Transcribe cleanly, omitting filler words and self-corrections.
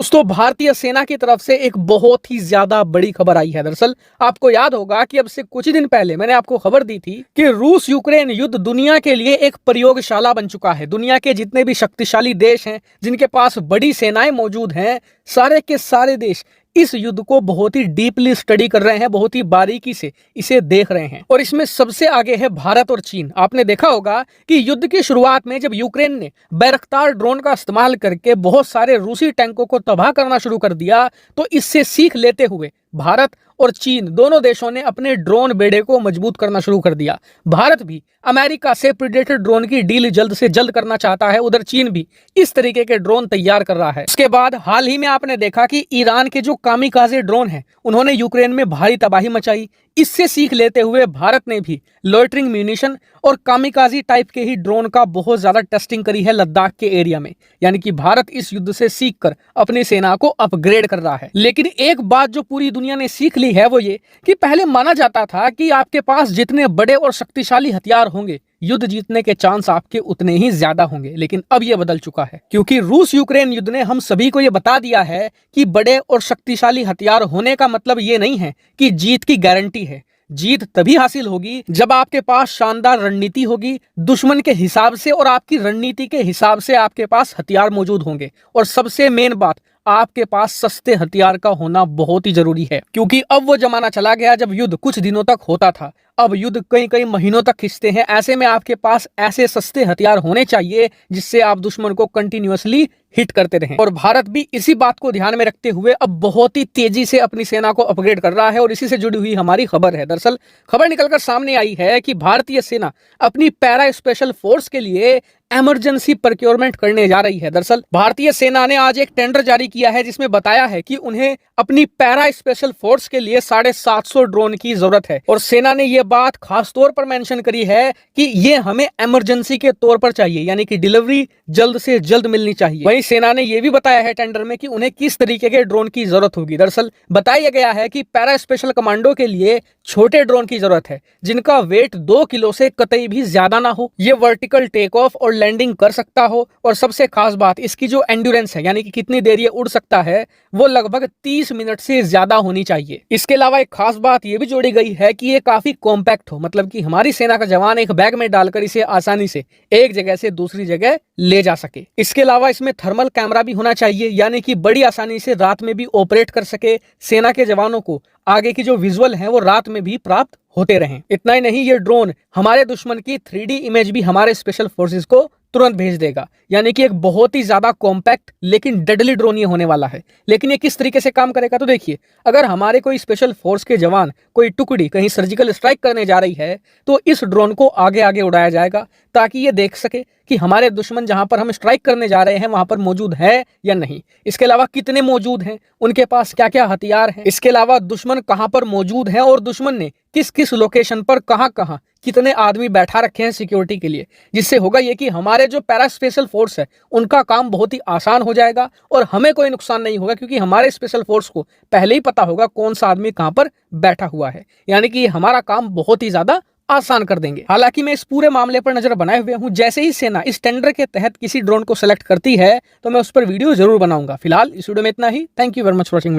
दोस्तों, भारतीय सेना की तरफ से एक बहुत ही ज्यादा बड़ी खबर आई है। दरअसल आपको याद होगा कि अब से कुछ ही दिन पहले मैंने आपको खबर दी थी कि रूस यूक्रेन युद्ध दुनिया के लिए एक प्रयोगशाला बन चुका है। दुनिया के जितने भी शक्तिशाली देश हैं, जिनके पास बड़ी सेनाएं मौजूद हैं, सारे के सारे देश इस युद्ध को बहुत ही डीपली स्टडी कर रहे हैं, बहुत ही बारीकी से इसे देख रहे हैं। और इसमें सबसे आगे है भारत और चीन। आपने देखा होगा कि युद्ध की शुरुआत में जब यूक्रेन ने बैरक्तार ड्रोन का इस्तेमाल करके बहुत सारे रूसी टैंकों को तबाह करना शुरू कर दिया, तो इससे सीख लेते हुए भारत और चीन दोनों देशों ने अपने ड्रोन बेड़े को मजबूत करना शुरू कर दिया। भारत भी अमेरिका से प्रीडेटर ड्रोन की डील जल्द से जल्द करना चाहता है, उधर चीन भी इस तरीके के ड्रोन तैयार कर रहा है। उसके बाद हाल ही में आपने देखा कि ईरान के जो कामिकाजे ड्रोन हैं, उन्होंने यूक्रेन में भारी तबाही मचाई। इससे सीख लेते हुए भारत ने भी लॉइटरिंग म्यूनिशन और कामिकाजी टाइप के ही ड्रोन का बहुत ज्यादा टेस्टिंग करी है लद्दाख के एरिया में। यानी कि भारत इस युद्ध से सीखकर अपनी सेना को अपग्रेड कर रहा है। लेकिन एक बात जो पूरी दुनिया ने सीख ली है वो ये कि पहले माना जाता था कि आपके पास जितने बड़े और शक्तिशाली हथियार होंगे, युद्ध जीतने के चांस आपके उतने ही ज्यादा होंगे। लेकिन अब यह बदल चुका है, क्योंकि रूस यूक्रेन युद्ध ने हम सभी को यह बता दिया है कि बड़े और शक्तिशाली हथियार होने का मतलब ये नहीं है कि जीत की गारंटी है। जीत तभी हासिल होगी जब आपके पास शानदार रणनीति होगी, दुश्मन के हिसाब से और आपकी रणनीति के हिसाब से आपके पास हथियार मौजूद होंगे। और सबसे मेन बात, आपके पास सस्ते हथियार का होना बहुत ही जरूरी है, क्योंकि अब वो जमाना चला गया जब युद्ध कुछ दिनों तक होता था। अब युद्ध कई कई महीनों तक खिंचते हैं। ऐसे में आपके पास ऐसे सस्ते हथियार होने चाहिए जिससे आप दुश्मन को कंटिन्यूअसली हिट करते रहें। और भारत भी इसी बात को ध्यान में रखते हुए अब बहुत ही तेजी से अपनी सेना को अपग्रेड कर रहा है। और इसी से जुड़ी हुई हमारी खबर है। दरअसल खबर निकलकर सामने आई है कि भारतीय सेना अपनी पैरा स्पेशल फोर्स के लिए इमरजेंसी प्रोक्योरमेंट करने जा रही है। दरअसल भारतीय सेना ने आज एक टेंडर जारी किया है जिसमें बताया है कि उन्हें अपनी पैरा स्पेशल फोर्स के लिए 750 ड्रोन की जरूरत है। और सेना ने यह बात खास तौर पर मेंशन करी है कि ये हमें इमरजेंसी के तौर पर चाहिए, यानी कि डिलीवरी जल्द से जल्द मिलनी चाहिए। वहीं सेना ने यह भी बताया है टेंडर में कि उन्हें किस तरीके के ड्रोन की जरूरत होगी। दरअसल बताया गया है कि पैरा स्पेशल कमांडो के लिए छोटे ड्रोन की जरूरत है, जिनका वेट 2 किलो से कतई भी ज्यादा ना हो, ये वर्टिकल टेक ऑफ और लैंडिंग कर सकता हो। और सबसे खास बात, इसकी जो एंड्योरेंस है, यानी कि कितनी देर ये उड़ सकता है, वो लगभग 30 मिनट से ज्यादा होनी चाहिए। इसके अलावा एक खास बात ये भी जोड़ी गई है कि ये काफी कॉम्पैक्ट हो, मतलब कि हमारी सेना का जवान एक बैग में डालकर इसे आसानी से एक जगह से दूसरी जगह ले जा सके। इसके अलावा इसमें थर्मल कैमरा भी होना चाहिए, यानी कि बड़ी आसानी से रात में भी ऑपरेट कर सके। सेना के जवानों को आगे की जो विजुअल है वो रात में भी प्राप्त होते रहें। इतना ही नहीं, ये ड्रोन हमारे दुश्मन की 3D इमेज भी हमारे स्पेशल फोर्सेस को तुरंत भेज देगा। यानी कि एक बहुत ही ज्यादा कॉम्पैक्ट लेकिन डेडली ड्रोन ये होने वाला है। लेकिन ये किस तरीके से काम करेगा, तो देखिए, अगर हमारे कोई स्पेशल फोर्स के जवान, कोई टुकड़ी कहीं सर्जिकल स्ट्राइक करने जा रही है, तो इस ड्रोन को आगे आगे उड़ाया जाएगा ताकि ये देख सके कि हमारे दुश्मन जहां पर हम स्ट्राइक करने जा रहे हैं वहां पर मौजूद है या नहीं। इसके अलावा कितने मौजूद हैं, उनके पास क्या क्या हथियार हैं, इसके अलावा दुश्मन कहां पर मौजूद है और दुश्मन ने किस किस लोकेशन पर कहां कहां कितने आदमी बैठा रखे हैं सिक्योरिटी के लिए। जिससे होगा ये कि हमारे जो पैरा स्पेशल फोर्स है उनका काम बहुत ही आसान हो जाएगा और हमें कोई नुकसान नहीं होगा, क्योंकि हमारे स्पेशल फोर्स को पहले ही पता होगा कौन सा आदमी कहां पर बैठा हुआ है। यानी कि हमारा काम बहुत ही ज्यादा आसान कर देंगे। हालांकि मैं इस पूरे मामले पर नजर बनाए हुए हूं। जैसे ही सेना इस टेंडर के तहत किसी ड्रोन को सिलेक्ट करती है तो मैं उस पर वीडियो जरूर बनाऊंगा। फिलहाल इस वीडियो में इतना ही। Thank you very much for watching.